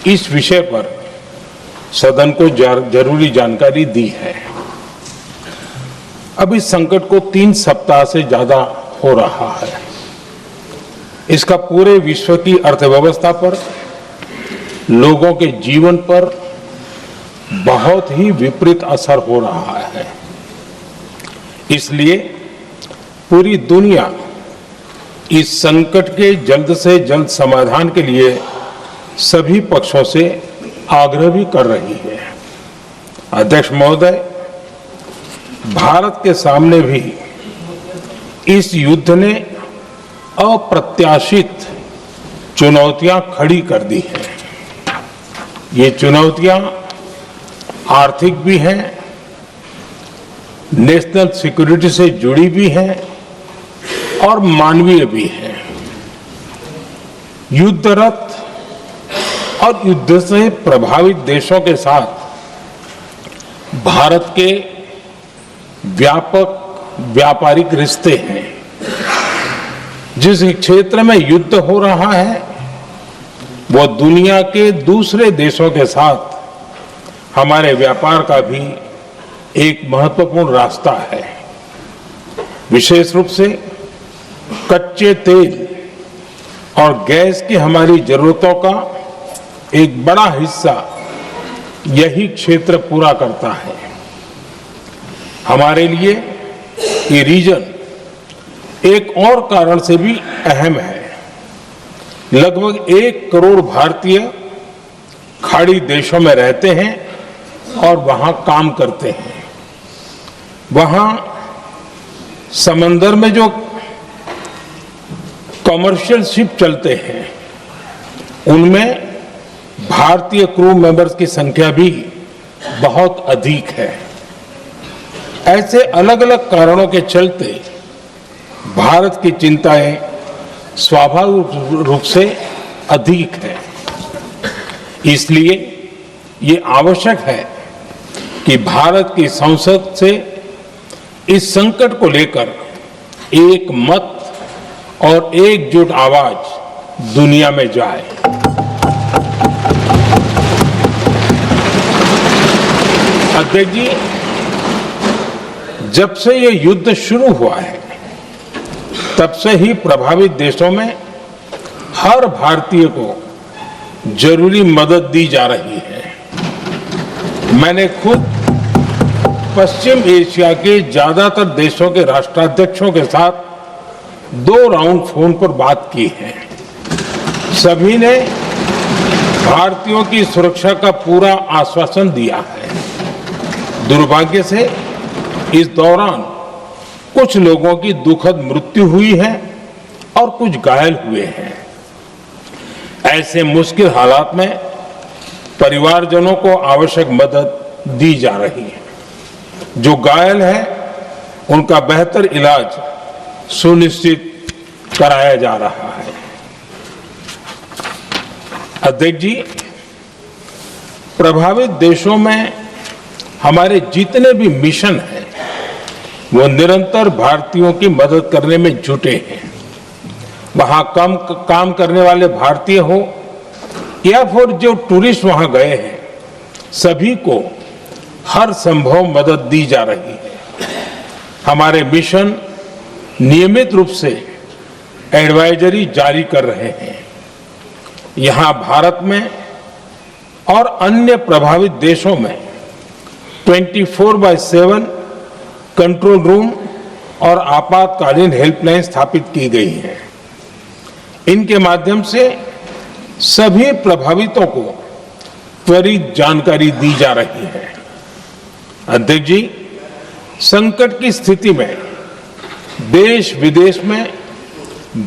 इस विषय पर सदन को जरूरी जानकारी दी है। अब इस संकट को 3 सप्ताह से ज्यादा हो रहा है। इसका पूरे विश्व की अर्थव्यवस्था पर, लोगों के जीवन पर बहुत ही विपरीत असर हो रहा है। इसलिए पूरी दुनिया इस संकट के जल्द से जल्द समाधान के लिए सभी पक्षों से आग्रह भी कर रही है। अध्यक्ष महोदय, भारत के सामने भी इस युद्ध ने अप्रत्याशित चुनौतियां खड़ी कर दी हैं। ये चुनौतियां आर्थिक भी हैं, नेशनल सिक्योरिटी से जुड़ी भी हैं और मानवीय भी हैं। युद्धरत और युद्ध से प्रभावित देशों के साथ भारत के व्यापक व्यापारिक रिश्ते हैं। जिस क्षेत्र में युद्ध हो रहा है वो दुनिया के दूसरे देशों के साथ हमारे व्यापार का भी एक महत्वपूर्ण रास्ता है। विशेष रूप से कच्चे तेल और गैस की हमारी जरूरतों का एक बड़ा हिस्सा यही क्षेत्र पूरा करता है। हमारे लिए ये रीजन एक और कारण से भी अहम है। लगभग 1 करोड़ भारतीय खाड़ी देशों में रहते हैं और वहां काम करते हैं। वहां समंदर में जो कमर्शियल शिप चलते हैं उनमें भारतीय क्रू मेंबर्स की संख्या भी बहुत अधिक है। ऐसे अलग अलग कारणों के चलते भारत की चिंताएं स्वाभाविक रूप से अधिक है। इसलिए ये आवश्यक है कि भारत की संसद से इस संकट को लेकर एक मत और एकजुट आवाज दुनिया में जाए। अध्यक्ष जी, जब से ये युद्ध शुरू हुआ है तब से ही प्रभावित देशों में हर भारतीय को जरूरी मदद दी जा रही है। मैंने खुद पश्चिम एशिया के ज्यादातर देशों के राष्ट्राध्यक्षों के साथ 2 राउंड फोन पर बात की है। सभी ने भारतीयों की सुरक्षा का पूरा आश्वासन दिया है। दुर्भाग्य से इस दौरान कुछ लोगों की दुखद मृत्यु हुई है और कुछ घायल हुए हैं। ऐसे मुश्किल हालात में परिवारजनों को आवश्यक मदद दी जा रही है। जो घायल है उनका बेहतर इलाज सुनिश्चित कराया जा रहा है। अध्यक्ष जी, प्रभावित देशों में हमारे जितने भी मिशन हैं वो निरंतर भारतीयों की मदद करने में जुटे हैं। वहां काम करने वाले भारतीय हो या फिर जो टूरिस्ट वहां गए हैं, सभी को हर संभव मदद दी जा रही है। हमारे मिशन नियमित रूप से एडवाइजरी जारी कर रहे हैं। यहां भारत में और अन्य प्रभावित देशों में 24/7 कंट्रोल रूम और आपातकालीन हेल्पलाइन स्थापित की गई है। इनके माध्यम से सभी प्रभावितों को त्वरित जानकारी दी जा रही है। अध्यक्ष जी, संकट की स्थिति में देश विदेश में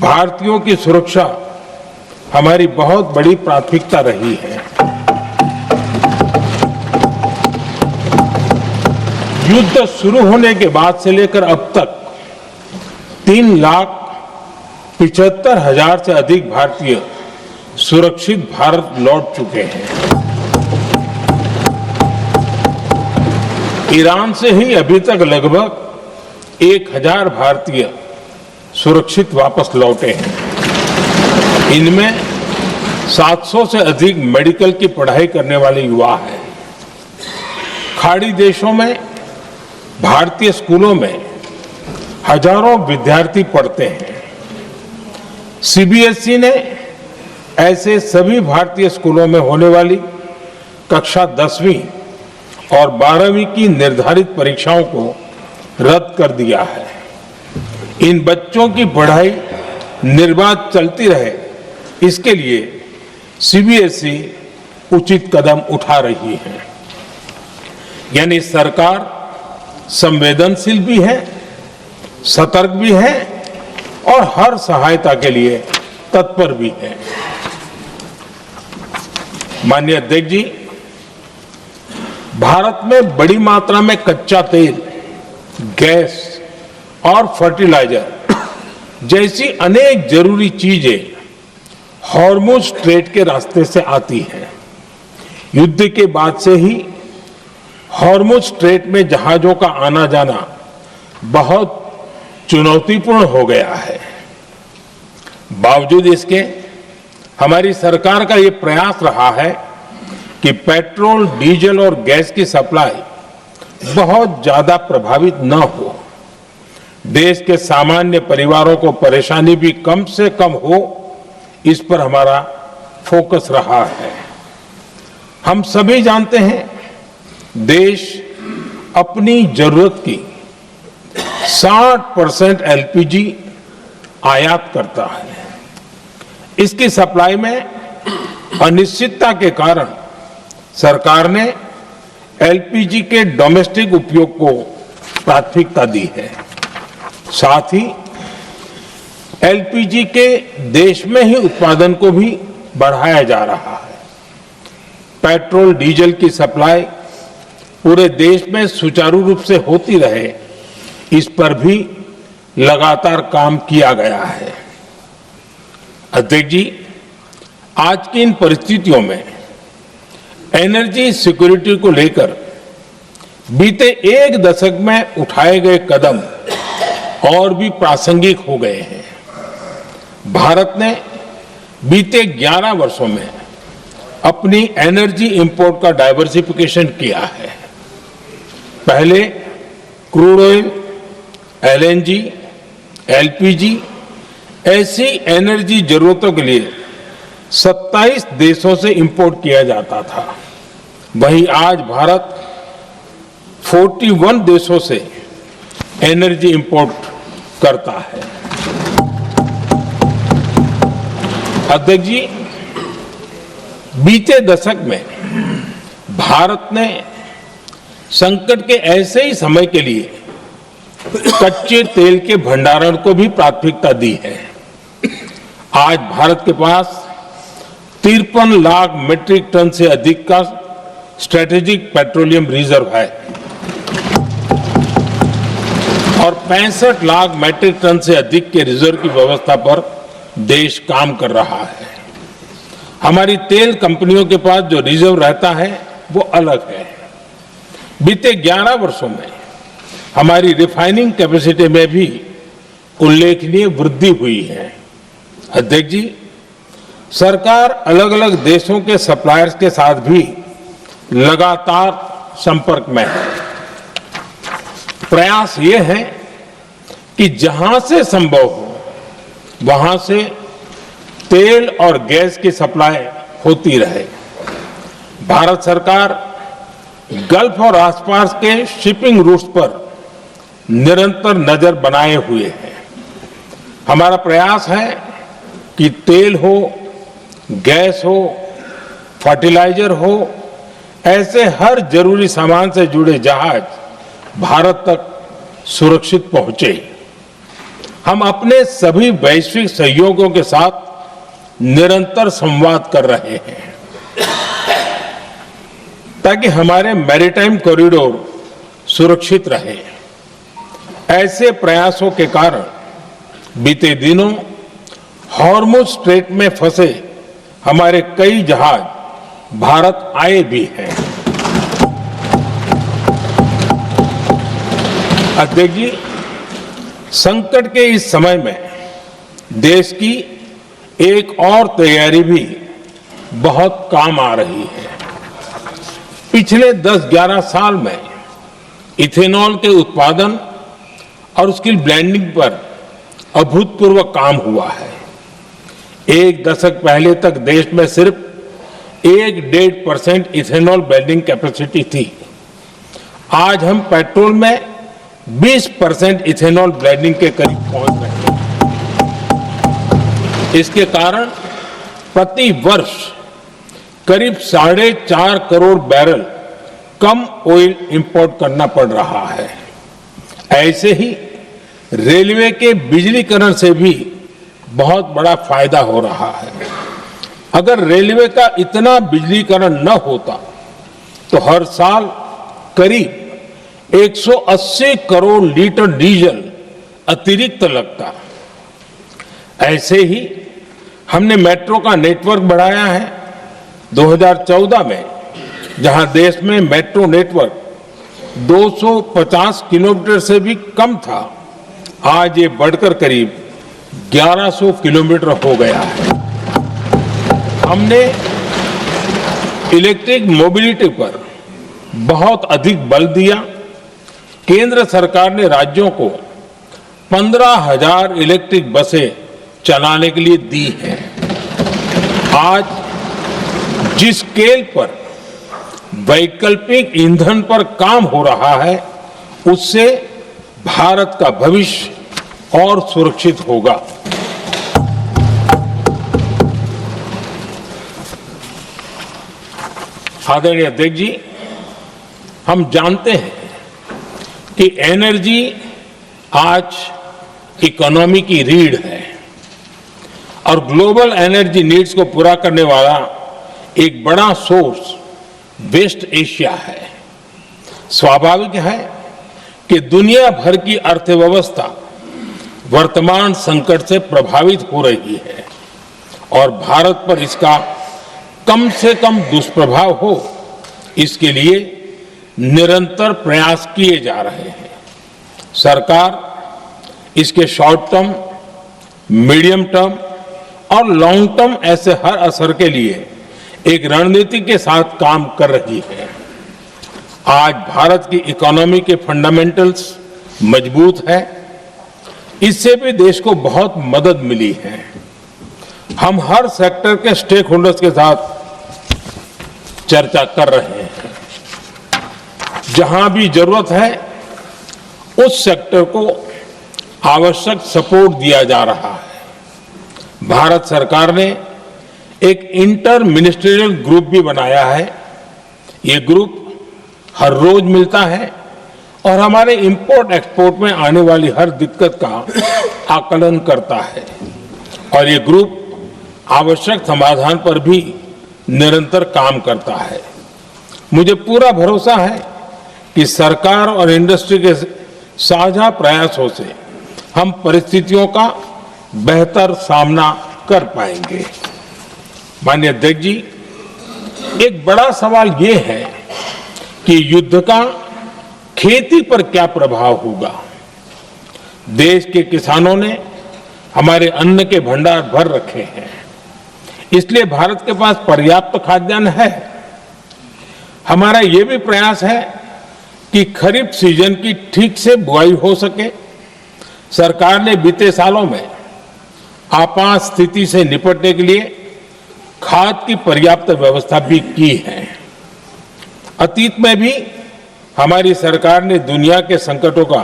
भारतीयों की सुरक्षा हमारी बहुत बड़ी प्राथमिकता रही है। युद्ध शुरू होने के बाद से लेकर अब तक 3,75,000 से अधिक भारतीय सुरक्षित भारत लौट चुके हैं। ईरान से ही अभी तक लगभग 1,000 भारतीय सुरक्षित वापस लौटे हैं। इनमें 700 से अधिक मेडिकल की पढ़ाई करने वाले युवा हैं। खाड़ी देशों में भारतीय स्कूलों में हजारों विद्यार्थी पढ़ते हैं। सीबीएसई ने ऐसे सभी भारतीय स्कूलों में होने वाली कक्षा 10वीं और 12वीं की निर्धारित परीक्षाओं को रद्द कर दिया है। इन बच्चों की पढ़ाई निर्बाध चलती रहे, इसके लिए सीबीएसई उचित कदम उठा रही है। यानी सरकार संवेदनशील भी है, सतर्क भी है और हर सहायता के लिए तत्पर भी है। माननीय अध्यक्ष जी, भारत में बड़ी मात्रा में कच्चा तेल, गैस और फर्टिलाइजर जैसी अनेक जरूरी चीजें हॉर्मुज स्ट्रेट के रास्ते से आती हैं। युद्ध के बाद से ही हॉर्मुज स्ट्रेट में जहाजों का आना जाना बहुत चुनौतीपूर्ण हो गया है। बावजूद इसके हमारी सरकार का ये प्रयास रहा है कि पेट्रोल, डीजल और गैस की सप्लाई बहुत ज्यादा प्रभावित न हो, देश के सामान्य परिवारों को परेशानी भी कम से कम हो, इस पर हमारा फोकस रहा है। हम सभी जानते हैं, देश अपनी जरूरत की 60% एलपीजी आयात करता है। इसकी सप्लाई में अनिश्चितता के कारण सरकार ने एलपीजी के डोमेस्टिक उपयोग को प्राथमिकता दी है। साथ ही एलपीजी के देश में ही उत्पादन को भी बढ़ाया जा रहा है। पेट्रोल, डीजल की सप्लाई पूरे देश में सुचारू रूप से होती रहे, इस पर भी लगातार काम किया गया है। अध्यक्ष जी, आज की इन परिस्थितियों में एनर्जी सिक्योरिटी को लेकर बीते एक दशक में उठाए गए कदम और भी प्रासंगिक हो गए हैं। भारत ने बीते 11 वर्षों में अपनी एनर्जी इंपोर्ट का डाइवर्सिफिकेशन किया है। पहले क्रूड ऑयल, एलएनजी, एलपीजी ऐसी एनर्जी जरूरतों के लिए 27 देशों से इंपोर्ट किया जाता था। वहीं आज भारत 41 देशों से एनर्जी इंपोर्ट करता है। अध्यक्ष जी, बीते दशक में भारत ने संकट के ऐसे ही समय के लिए कच्चे तेल के भंडारण को भी प्राथमिकता दी है। आज भारत के पास 53 लाख मीट्रिक टन से अधिक का स्ट्रेटेजिक पेट्रोलियम रिजर्व है और 65 लाख मीट्रिक टन से अधिक के रिजर्व की व्यवस्था पर देश काम कर रहा है। हमारी तेल कंपनियों के पास जो रिजर्व रहता है वो अलग है। बीते 11 वर्षों में हमारी रिफाइनिंग कैपेसिटी में भी उल्लेखनीय वृद्धि हुई है। अध्यक्ष जी, सरकार अलग अलग देशों के सप्लायर्स के साथ भी लगातार संपर्क में है। प्रयास ये है कि जहां से संभव हो वहां से तेल और गैस की सप्लाई होती रहे। भारत सरकार गल्फ और आसपास के शिपिंग रूट्स पर निरंतर नजर बनाए हुए है। हमारा प्रयास है कि तेल हो, गैस हो, फर्टिलाइजर हो, ऐसे हर जरूरी सामान से जुड़े जहाज भारत तक सुरक्षित पहुंचे। हम अपने सभी वैश्विक सहयोगियों के साथ निरंतर संवाद कर रहे हैं ताकि हमारे मैरीटाइम कॉरिडोर सुरक्षित रहे। ऐसे प्रयासों के कारण बीते दिनों हॉर्मुज स्ट्रेट में फंसे हमारे कई जहाज भारत आए भी हैं। अध्यक्ष जी, संकट के इस समय में देश की एक और तैयारी भी बहुत काम आ रही है। पिछले 10-11 साल में इथेनॉल के उत्पादन और उसकी ब्लेंडिंग पर अभूतपूर्व काम हुआ है। एक दशक पहले तक देश में सिर्फ 1-1.5% इथेनॉल ब्लेंडिंग कैपेसिटी थी। आज हम पेट्रोल में 20% इथेनॉल ब्लेंडिंग के करीब पहुंच रहे हैं। इसके कारण प्रति वर्ष करीब 4.5 करोड़ बैरल कम ऑयल इंपोर्ट करना पड़ रहा है। ऐसे ही रेलवे के बिजलीकरण से भी बहुत बड़ा फायदा हो रहा है। अगर रेलवे का इतना बिजलीकरण न होता तो हर साल करीब 180 करोड़ लीटर डीजल अतिरिक्त लगता। ऐसे ही हमने मेट्रो का नेटवर्क बढ़ाया है। 2014 में जहां देश में मेट्रो नेटवर्क 250 किलोमीटर से भी कम था, आज ये बढ़कर करीब 1100 किलोमीटर हो गया है। हमने इलेक्ट्रिक मोबिलिटी पर बहुत अधिक बल दिया। केंद्र सरकार ने राज्यों को 15,000 इलेक्ट्रिक बसें चलाने के लिए दी हैं। आज जिस स्केल पर वैकल्पिक ईंधन पर काम हो रहा है, उससे भारत का भविष्य और सुरक्षित होगा। आदरणीय अध्यक्ष जी, हम जानते हैं कि एनर्जी आज इकोनॉमी की रीढ़ है और ग्लोबल एनर्जी नीड्स को पूरा करने वाला एक बड़ा सोर्स वेस्ट एशिया है। स्वाभाविक है कि दुनिया भर की अर्थव्यवस्था वर्तमान संकट से प्रभावित हो रही है और भारत पर इसका कम से कम दुष्प्रभाव हो, इसके लिए निरंतर प्रयास किए जा रहे हैं। सरकार इसके शॉर्ट टर्म, मीडियम टर्म और लॉन्ग टर्म ऐसे हर असर के लिए एक रणनीति के साथ काम कर रही है। आज भारत की इकोनॉमी के फंडामेंटल्स मजबूत है। इससे भी देश को बहुत मदद मिली है। हम हर सेक्टर के स्टेक होल्डर्स के साथ चर्चा कर रहे हैं। जहां भी जरूरत है उस सेक्टर को आवश्यक सपोर्ट दिया जा रहा है। भारत सरकार ने एक इंटर मिनिस्ट्रियल ग्रुप भी बनाया है। ये ग्रुप हर रोज मिलता है और हमारे इंपोर्ट एक्सपोर्ट में आने वाली हर दिक्कत का आकलन करता है और ये ग्रुप आवश्यक समाधान पर भी निरंतर काम करता है। मुझे पूरा भरोसा है कि सरकार और इंडस्ट्री के साझा प्रयासों से हम परिस्थितियों का बेहतर सामना कर पाएंगे। माननीय अध्यक्ष जी, एक बड़ा सवाल ये है कि युद्ध का खेती पर क्या प्रभाव होगा। देश के किसानों ने हमारे अन्न के भंडार भर रखे हैं, इसलिए भारत के पास पर्याप्त खाद्यान्न है। हमारा ये भी प्रयास है कि खरीफ सीजन की ठीक से बुआई हो सके। सरकार ने बीते सालों में आपात स्थिति से निपटने के लिए खाद की पर्याप्त व्यवस्था भी की है। अतीत में भी हमारी सरकार ने दुनिया के संकटों का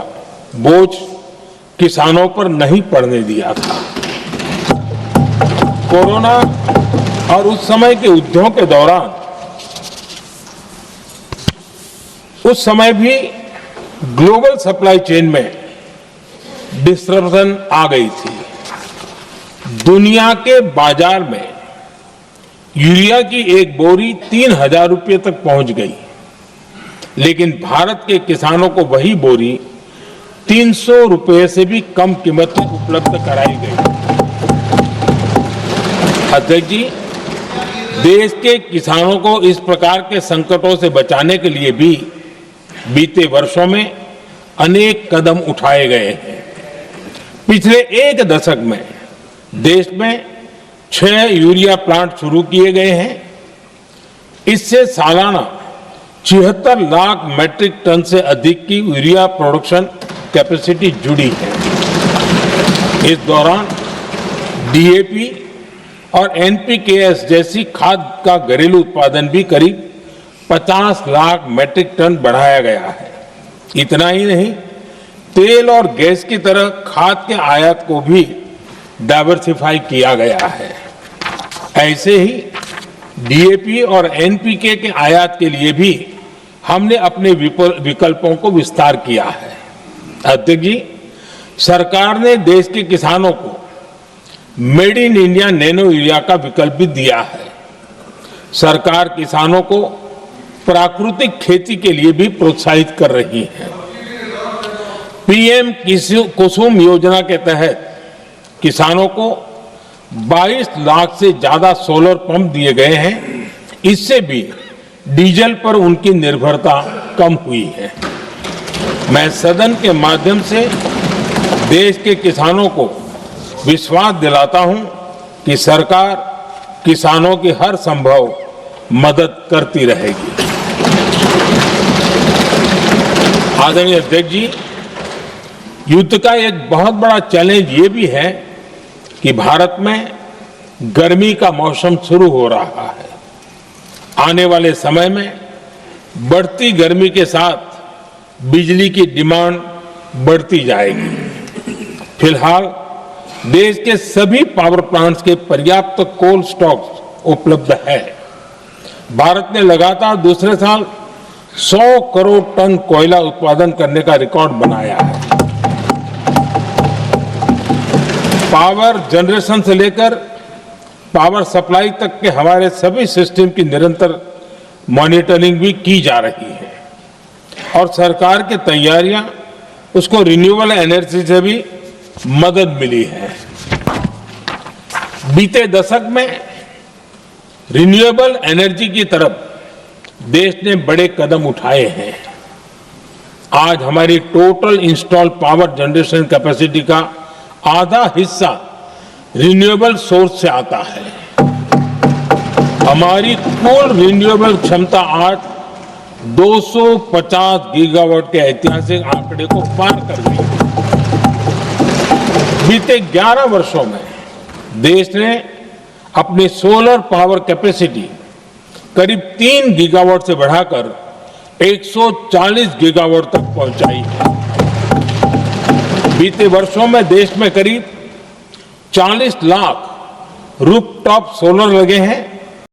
बोझ किसानों पर नहीं पड़ने दिया था। कोरोना और उस समय के युद्धों के दौरान उस समय भी ग्लोबल सप्लाई चेन में डिस्ट्रप्शन आ गई थी। दुनिया के बाजार में यूरिया की एक बोरी 3,000 रुपये तक पहुंच गई, लेकिन भारत के किसानों को वही बोरी 300 रुपये से भी कम कीमत में उपलब्ध कराई गई। अध्यक्ष जी, देश के किसानों को इस प्रकार के संकटों से बचाने के लिए भी बीते वर्षों में अनेक कदम उठाए गए हैं। पिछले एक दशक में देश में 6 यूरिया प्लांट शुरू किए गए हैं। इससे सालाना 76 लाख मैट्रिक टन से अधिक की यूरिया प्रोडक्शन कैपेसिटी जुड़ी है। इस दौरान डीएपी और एनपीकेएस जैसी खाद का घरेलू उत्पादन भी करीब 50 लाख मैट्रिक टन बढ़ाया गया है। इतना ही नहीं, तेल और गैस की तरह खाद के आयात को भी डाइवर्सिफाई किया गया है। ऐसे ही डीएपी और एनपीके के आयात के लिए भी हमने अपने विकल्पों को विस्तार किया है। अध्यक्ष जी, सरकार ने देश के किसानों को made in India nano urea का विकल्प भी दिया है। सरकार किसानों को प्राकृतिक खेती के लिए भी प्रोत्साहित कर रही है। पीएम कुसुम योजना के तहत किसानों को 22 लाख से ज्यादा सोलर पंप दिए गए हैं। इससे भी डीजल पर उनकी निर्भरता कम हुई है। मैं सदन के माध्यम से देश के किसानों को विश्वास दिलाता हूं कि सरकार किसानों की हर संभव मदद करती रहेगी। आदरणीय अध्यक्ष जी, युद्ध का एक बहुत बड़ा चैलेंज ये भी है कि भारत में गर्मी का मौसम शुरू हो रहा है। आने वाले समय में बढ़ती गर्मी के साथ बिजली की डिमांड बढ़ती जाएगी। फिलहाल देश के सभी पावर प्लांट्स के पर्याप्त कोल स्टॉक्स उपलब्ध है। भारत ने लगातार दूसरे साल 100 करोड़ टन कोयला उत्पादन करने का रिकॉर्ड बनाया है। पावर जनरेशन से लेकर पावर सप्लाई तक के हमारे सभी सिस्टम की निरंतर मॉनिटरिंग भी की जा रही है और सरकार की तैयारियां उसको रिन्यूएबल एनर्जी से भी मदद मिली है। बीते दशक में रिन्यूएबल एनर्जी की तरफ देश ने बड़े कदम उठाए हैं। आज हमारी total install power generation capacity का आधा हिस्सा रिन्यूएबल सोर्स से आता है। हमारी कुल रिन्यूएबल क्षमता आज 250 गीगावाट के ऐतिहासिक आंकड़े को पार कर गई। बीते 11 वर्षों में देश ने अपनी सोलर पावर कैपेसिटी करीब 3 गीगावाट से बढ़ाकर 140 गीगावाट तक पहुंचाई है। बीते वर्षों में देश में करीब 40 लाख रूफटॉप सोलर लगे हैं